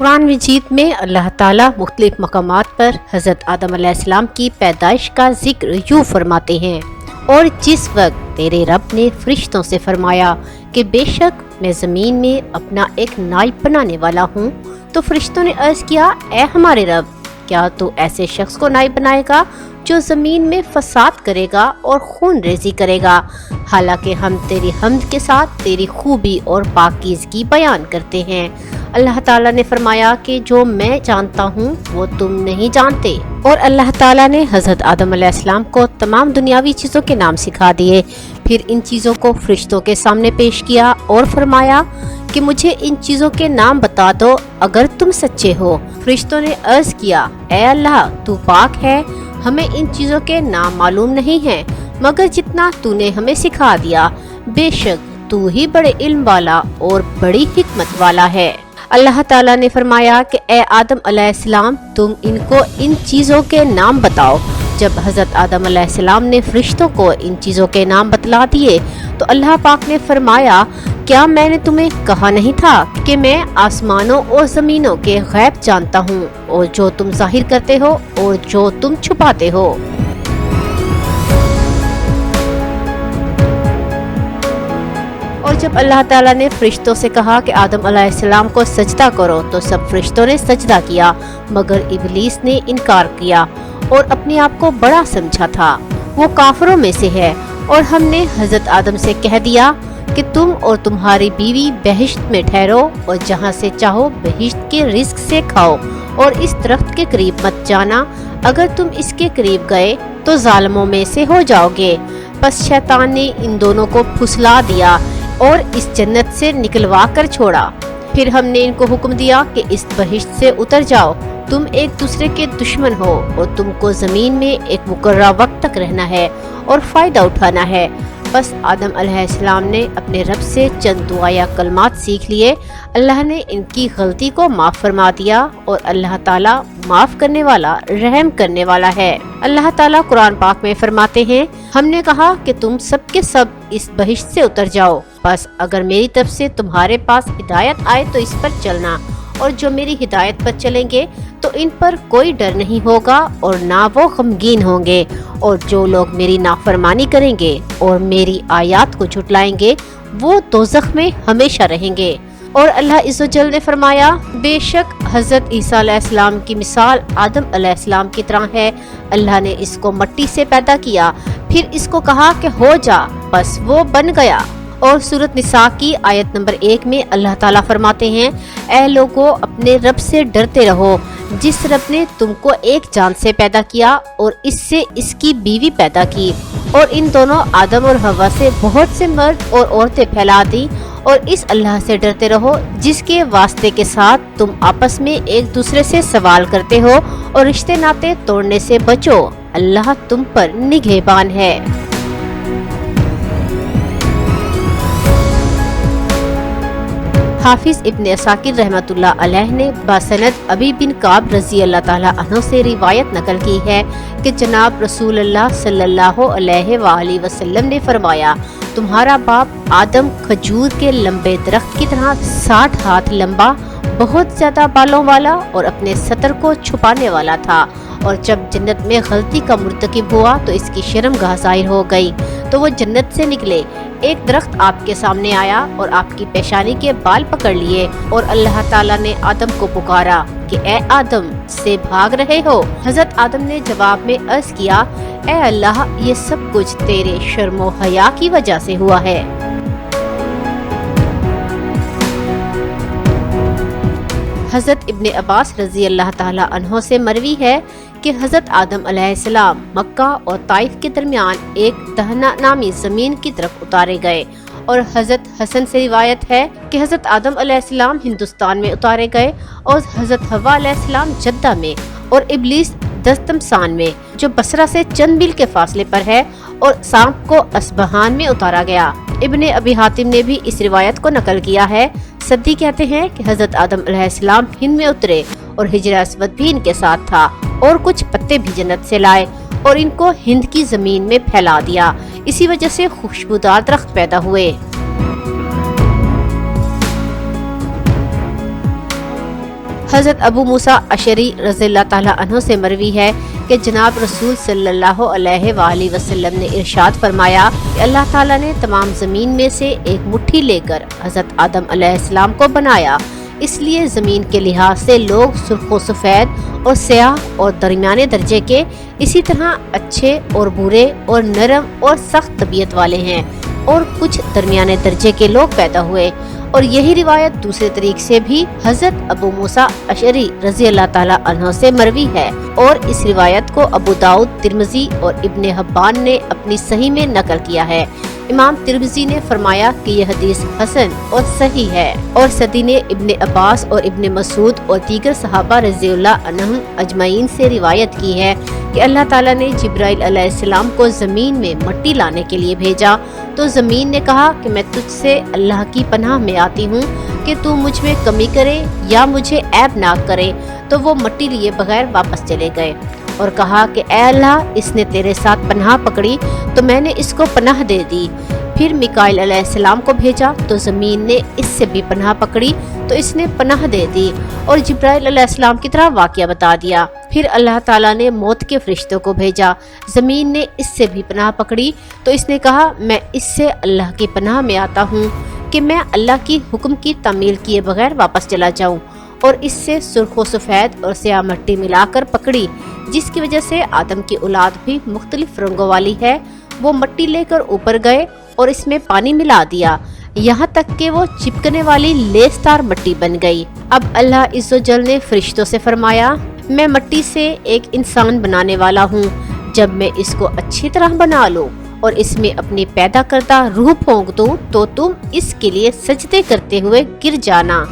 कुरान मजीद में अल्लाह ताला मुख्तलिफ मकामात पर हज़रत आदम अलैहिस्सलाम की पैदाइश का जिक्र यूँ फरमाते हैं, और जिस वक्त तेरे रब ने फरिश्तों से फरमाया कि बेशक मैं ज़मीन में अपना एक नाइब बनाने वाला हूँ, तो फरिश्तों ने अर्ज़ किया, ए हमारे रब, क्या तू ऐसे शख्स को नाइब बनाएगा जो ज़मीन में फसाद करेगा और खून रेज़ी करेगा। हालांकि हम तेरी हम्द के साथ तेरी खूबी और पाकीज़गी बयान करते हैं। अल्लाह ताला ने फरमाया कि जो मैं जानता हूँ वो तुम नहीं जानते। और अल्लाह ताला ने हज़रत आदम अलैहिस्सलाम को तमाम दुनियावी चीज़ों के नाम सिखा दिए। फिर इन चीज़ों को फरिश्तों के सामने पेश किया और फरमाया कि मुझे इन चीज़ों के नाम बता दो अगर तुम सच्चे हो। फरिश्तों ने अर्ज़ किया, ए अल्लाह, तू पाक है, हमें इन चीज़ों के नाम मालूम नहीं हैं मगर जितना तूने हमें सिखा दिया। बेशक तू ही बड़े इल्म वाला और बड़ी हिकमत वाला है। अल्लाह ताला ने फरमाया कि ए आदम अलैहिस्सलाम, तुम इनको इन चीज़ों के नाम बताओ। जब हज़रत आदम अलैहिस्सलाम ने फरिश्तों को इन चीज़ों के नाम बतला दिए तो अल्लाह पाक ने फरमाया, क्या मैंने तुम्हें कहा नहीं था कि मैं आसमानों और ज़मीनों के गैब जानता हूँ, और जो तुम जाहिर करते हो और जो तुम छुपाते हो। और जब अल्लाह ताला ने फरिश्तों से कहा कि आदम अलैहिस्सलाम को सजदा करो तो सब फरिश्तों ने सजदा किया, मगर इब्लीस ने इनकार किया और अपने आप को बड़ा समझा था। वो काफिरों में से है। और हमने हज़रत आदम से कह दिया कि तुम और तुम्हारी बीवी बहिश्त में ठहरो और जहाँ से चाहो बहिश्त के रिज़्क से खाओ, और इस दरख्त के करीब मत जाना, अगर तुम इसके करीब गए तो जालिमों में से हो जाओगे। बस शैतान ने इन दोनों को फुसला दिया और इस जन्नत से निकलवा कर छोड़ा। फिर हमने इनको हुक्म दिया कि इस बहिश्त से उतर जाओ, तुम एक दूसरे के दुश्मन हो और तुमको ज़मीन में एक मुकर्रर वक्त तक रहना है और फ़ायदा उठाना है। बस आदम अलैहिस्सलाम ने अपने रब से चंद दुआ या कलमात सीख लिए। अल्लाह ने इनकी गलती को माफ़ फरमा दिया और अल्लाह ताला माफ़ करने वाला, रहम करने वाला है। अल्लाह ताला कुरान पाक में फरमाते हैं, हमने कहा कि तुम सब के सब इस बहिश्त से उतर जाओ, बस अगर मेरी तरफ से तुम्हारे पास हिदायत आए तो इस पर चलना, और जो मेरी हिदायत पर चलेंगे तो इन पर कोई डर नहीं होगा और ना वो गमगीन होंगे। और जो लोग मेरी नाफरमानी करेंगे और मेरी आयत को झुटलाएंगे वो दोज़ख में हमेशा रहेंगे। और अल्लाह इज़्ज़तजल ने फरमाया, बेशक हज़रत ईसा अलैहिस्सलाम की मिसाल आदम अलैहिस्सलाम की तरह है। अल्लाह ने इसको मिट्टी से पैदा किया, फिर इसको कहा कि हो जा, बस वो बन गया। और सूरत निसा की आयत नंबर 1 में अल्लाह ताला फरमाते हैं, ऐ लोगों, अपने रब से डरते रहो, जिस रब ने तुमको एक जान से पैदा किया और इससे इसकी बीवी पैदा की, और इन दोनों आदम और हवा से बहुत से मर्द और औरतें फैला दी। और इस अल्लाह से डरते रहो जिसके वास्ते के साथ तुम आपस में एक दूसरे से सवाल करते हो, और रिश्ते नाते तोड़ने से बचो, अल्लाह तुम पर निगहबान है। हाफिज इब्न असाकिर रहमतुल्लाह अलैह ने बासनद अबी बिन काब रज़ी अल्लाह ताला अन्हु से रिवायत नकल की है कि जनाब रसूल अल्लाह सल्लल्लाहु अलैहि वसल्लम ने फरमाया, तुम्हारा बाप आदम खजूर के लंबे दरख्त की तरह 60 हाथ लंबा, बहुत ज्यादा बालों वाला और अपने सतर को छुपाने वाला था। और जब जन्नत में गलती का मुर्तकिब हुआ तो इसकी शर्मगाह ज़ाहिर हो गई, तो वो जन्नत से निकले। एक दरख्त आपके सामने आया और आपकी पेशानी के बाल पकड़ लिए, और अल्लाह ताला ने आदम को पुकारा कि ए आदम, से भाग रहे हो? हज़रत आदम ने जवाब में अर्ज किया, ए अल्लाह, ये सब कुछ तेरे शर्मो हया की वजह से हुआ है। हज़रत इब्ने अब्बास रज़ी अल्लाह ताला अन्हो से मरवी है कि हज़रत आदम अलैहिस्सलाम मक्का और ताइफ के दरमियान एक दहना नामी ज़मीन की तरफ उतारे गए। और हज़रत हसन से रिवायत है कि हज़रत आदम अलैहिस्सलाम हिंदुस्तान में उतारे गए और हज़रत हवा अलैहिस्सलाम जद्दा में, और इब्लीस दस्तमसान में, जो बसरा से चंद मील के फासले पर है, और सांप को अस्बहान में उतारा गया। इब्ने अबी हातिम ने भी इस रिवायत को नकल किया है। सद्दी कहते हैं कि हज़रत आदम अलैहिस्सलाम हिंद में उतरे और हिजर अस्वद भी इनके साथ था, और कुछ पत्ते भी जन्नत से लाए और इनको हिंद की जमीन में फैला दिया। इसी वजह से खुशबूदार दरख्त पैदा हुए। हज़रत अबू मूसा अशरी रज़ियल्लाहु ताला अन्हु से मरवी है कि जनाब रसूल सल्लल्लाहु अलैहि वसल्लम ने इरशाद फरमाया कि अल्लाह ताला ने तमाम ज़मीन में से एक मुट्ठी लेकर हज़रत आदम अलैहिस्सलाम को बनाया, इसलिए ज़मीन के लिहाज से लोग सुर्ख व सफ़ेद और स्याह और दरमियाने दर्जे के, इसी तरह अच्छे और बुरे और नरम और सख्त तबीयत वाले हैं, और कुछ दरमियाने दर्जे के लोग पैदा हुए। और यही रिवायत दूसरे तरीके से भी हज़रत अबू मूसा अशरी रज़ियल्लाहु ताला अन्हु से मरवी है, और इस रिवायत को अबू दाऊद, तिर्मिज़ी और इब्ने हब्बान ने अपनी सही में नकल किया है। इमाम तिर्मिज़ी ने फरमाया कि यह हदीस हसन और सही है। और सदी ने इब्ने अब्बास और इब्ने मसूद और दीगर सहाबा रज़ियल्लाहु अन्हुम अजमईन से रिवायत की है कि अल्लाह ताला ने जिब्राइल अलैहिस्सलाम को ज़मीन में मिट्टी लाने के लिए भेजा, तो ज़मीन ने कहा कि मैं तुझसे अल्लाह की पनाह में आती हूँ कि तू मुझ में कमी करे या मुझे ऐब ना करे। तो वो मिट्टी लिए बगैर वापस चले गए और कहा कि ऐ अल्लाह, इसने तेरे साथ पनाह पकड़ी तो मैंने इसको पनाह दे दी। फिर मिकाईल अलैहिस्सलाम को भेजा तो ज़मीन ने इससे भी पनाह पकड़ी तो इसने पनाह दे दी और जिब्राइल अलैहिस्सलाम की तरह वाक़या बता दिया। फिर अल्लाह ताला ने मौत के फरिश्तों को भेजा, ज़मीन ने इससे भी पनाह पकड़ी तो इसने कहा मैं इससे अल्लाह की पनाह में आता हूँ कि मैं अल्लाह की हुक्म की तामील किए बगैर वापस चला जाऊँ, और इससे सुर्ख व सफ़ेद और स्याह मिट्टी मिलाकर पकड़ी, जिसकी वजह से आदम की औलाद भी मुख्तलिफ रंगों वाली है। वो मिट्टी लेकर ऊपर गए और इसमें पानी मिला दिया, यहाँ तक कि वो चिपकने वाली लेसदार मिट्टी बन गई। अब अल्लाह इज़्ज़ोजल ने फरिश्तों से फरमाया, मैं मिट्टी से एक इंसान बनाने वाला हूँ, जब मैं इसको अच्छी तरह बना लूँ और इसमें अपनी पैदा करता रूह फूंक दूँ तो तुम इसके लिए सजदे करते हुए गिर जाना।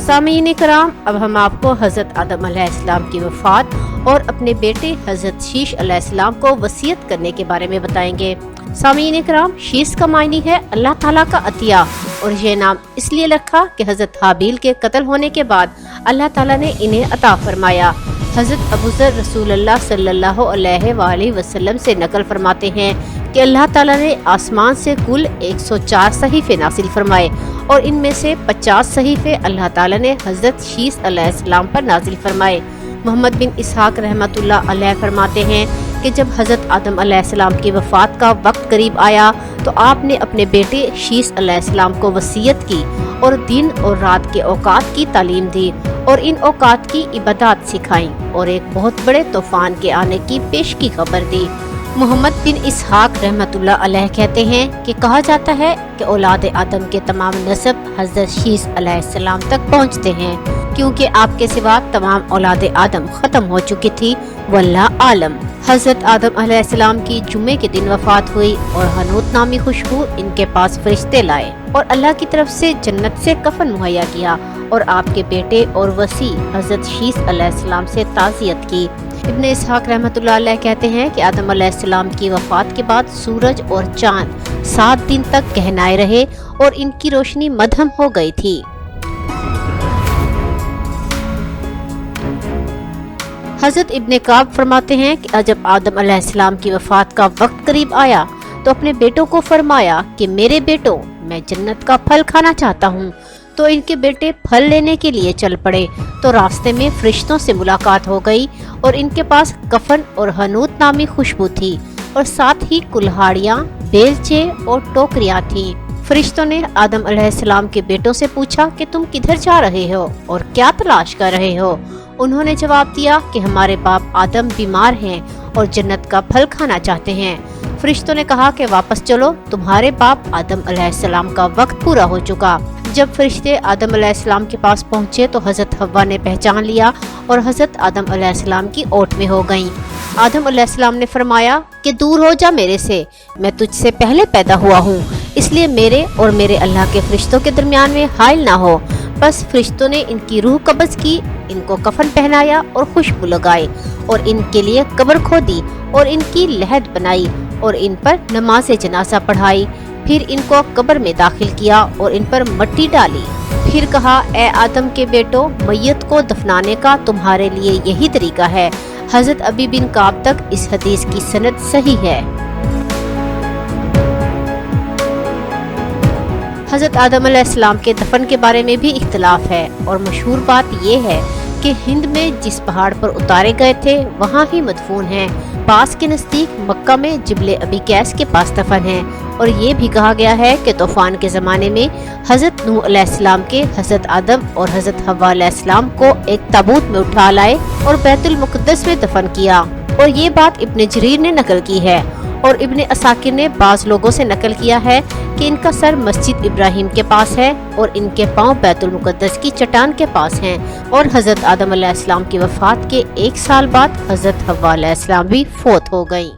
सामीन कराम, अब हम आपको हज़रत आदम अलैहिस्सलाम की वफ़ात और अपने बेटे हज़रत शीश अलैहिस्सलाम को वसीयत करने के बारे में बताएंगे। सामीन कराम, शीश का मायने है अल्लाह ताला का अतिया, और ये नाम इसलिए रखा कि हज़रत हाबील के कत्ल होने के बाद अल्लाह ताला ने इन्हें अता फरमाया। हज़रत अबू ज़र रसूलुल्लाह सल्लल्लाहु अलैहि वसल्लम से नकल फरमाते हैं कि अल्लाह ताला ने आसमान से कुल 104 सहीफ़े नासिल फरमाए, और इनमें से 50 सहीफ़े अल्लाह ताला ने हज़रत शीस अलैहिस्सलाम पर नाजिल फरमाए। मोहम्मद बिन इसहाक रहमतुल्लाह अलैह फरमाते हैं कि जब हज़रत आदम अलैहिस्सलाम की वफ़ात का वक्त करीब आया तो आपने अपने बेटे शीस अलैहिस्सलाम को वसीयत की और दिन और रात के औकात की तालीम दी और इन औकात की इबादत सिखाई और एक बहुत बड़े तूफान के आने की पेश की खबर दी। मोहम्मद बिन इसहाक रहमतुल्लाह अलैह कहते हैं कि कहा जाता है कि औलाद आदम के तमाम नस्ब हज़रत शीस अलैहिस्सलाम तक पहुँचते हैं, क्योंकि आपके सिवा तमाम औलाद आदम ख़त्म हो चुकी थी। वल्लाह आलम। हज़रत आदम अलैहिस्सलाम की जुम्मे के दिन वफ़ात हुई और हनूत नामी खुशबू इनके पास फरिश्ते लाए और अल्लाह की तरफ से जन्नत से कफन मुहैया किया और आपके बेटे और वसी हज़रत शीस अलैहिस्सलाम से ताज़ियत की। इब्ने इसहाक रहमतुल्लाह अलैह कहते हैं कि आदम अलैहिस्सलाम की वफ़ात के बाद सूरज और चाँद 7 दिन तक गहनाए रहे और इनकी रोशनी मध्यम हो गई थी। हज़रत इब्ने काब फरमाते हैं कि जब आदम अलैहिस्सलाम की वफ़ात का वक्त करीब आया तो अपने बेटों को फरमाया कि मेरे बेटों, मैं जन्नत का फल खाना चाहता हूँ। तो इनके बेटे फल लेने के लिए चल पड़े तो रास्ते में फरिश्तों से मुलाकात हो गई और इनके पास कफन और हनूत नामी खुशबू थी और साथ ही कुल्हाड़ियाँ, बेलचे और टोकरियाँ थीं। फरिश्तों ने आदम अलैहिस्सलाम के बेटों से पूछा कि तुम किधर जा रहे हो और क्या तलाश कर रहे हो। उन्होंने जवाब दिया कि हमारे बाप आदम बीमार हैं और जन्नत का फल खाना चाहते हैं। फरिश्तों ने कहा कि वापस चलो, तुम्हारे बाप आदम अलैहिस्सलाम का वक्त पूरा हो चुका। जब फरिश्ते आदम अलैहिस्सलाम के पास पहुँचे तो हज़रत हव्वा ने पहचान लिया और हज़रत आदम अलैहिस्सलाम की ओट में हो गईं। आदम अलैहिस्सलाम ने फरमाया कि दूर हो जा मेरे से, मैं तुझसे पहले पैदा हुआ हूँ, इसलिए मेरे और मेरे अल्लाह के फरिश्तों के दरमियान में हाइल ना हो। बस फरिश्तों ने इनकी रूह कब्ज़ की, इनको कफन पहनाया और खुशबू लगाई और इनके लिए कब्र खोदी और इनकी लहद बनाई और इन पर नमाज जनाजा पढ़ाई। फिर इनको कब्र में दाखिल किया और इन पर मिट्टी डाली। फिर कहा, ए आदम के बेटो, मैयत को दफनाने का तुम्हारे लिए यही तरीका है। हज़रत अबी बिन काब तक इस हदीस की सनद सही है। हज़रत आदम अलैहिस्सलाम के दफन के बारे में भी इख्तिलाफ है और मशहूर बात ये है कि हिंद में जिस पहाड़ पर उतारे गए थे वहाँ ही मदफून हैं। पास के नज़दीक मक्का में जिबले अबी कैस के पास दफन हैं और ये भी कहा गया है कि तूफान के ज़माने में हज़रत नूह अलैहिस्सलाम के हज़रत आदम और हज़रत हव्वा अलैहिस्सलाम को एक ताबूत में उठा लाए और बैतुल मुक़द्दस में दफन किया। और ये बात इब्न जरीर ने नकल की है और इब्न असाकिर ने बाज़ लोगों से नकल किया है कि इनका सर मस्जिद इब्राहिम के पास है और इनके पांव बैतुल मुक़द्दस की चट्टान के पास हैं और हज़रत आदम अलैहिस्सलाम की वफ़ात के 1 साल बाद हज़रत हव्वा अलैहिस्सलाम भी फोत हो गईं।